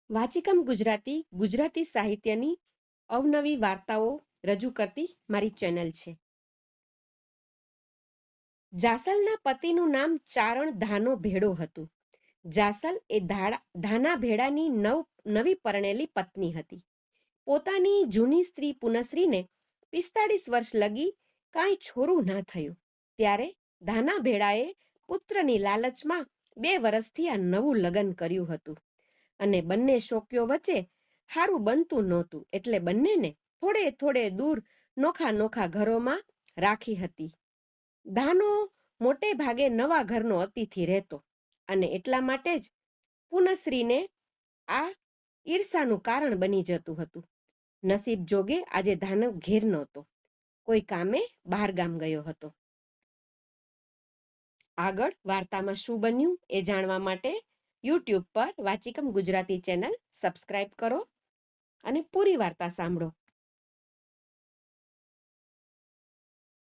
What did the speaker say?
વાચિકમ ગુજરાતી ગુજરાતી સાહિત્યની અવનવી વાર્તાઓ રજૂ કરતી મારી ચેનલ છે. જાસલના પતિનું નામ ચારણ ધાનો ભેડો હતું. જાસલ એ ધાના ભેડાની નવી પરણેલી પત્ની હતી. પોતાની જૂની સ્ત્રી પુનશ્રીને 45 વર્ષ લગી કાંઈ છોરું ના થયું ત્યારે ધાના ભેડાએ પુત્રની લાલચમાં 2 વર્ષથી આ નવું લગ્ન કર્યું હતું અને બંને શોકીઓ વચ્ચે હારું બનતું નહોતું એટલે બંનેને થોડે થોડે દૂર નોખા નોખા ઘરોમાં રાખી હતી. ધાનો મોટે ભાગે નવા ઘરનો અતિથિ રહેતો અને એટલા માટે જ પુનશ્રીને આ ઈર્ષાનું કારણ બની જતું હતું. નસીબ જોગે આજે ધાનો ઘેર નહોતો, કોઈ કામે બહાર ગામ ગયો હતો. આગળ વાર્તામાં શું બન્યું એ જાણવા માટે યુટ્યુબ પર વાચિકમ ગુજરાતી ચેનલ સબસ્ક્રાઇબ કરો અને પૂરી વાર્તા સાંભળો.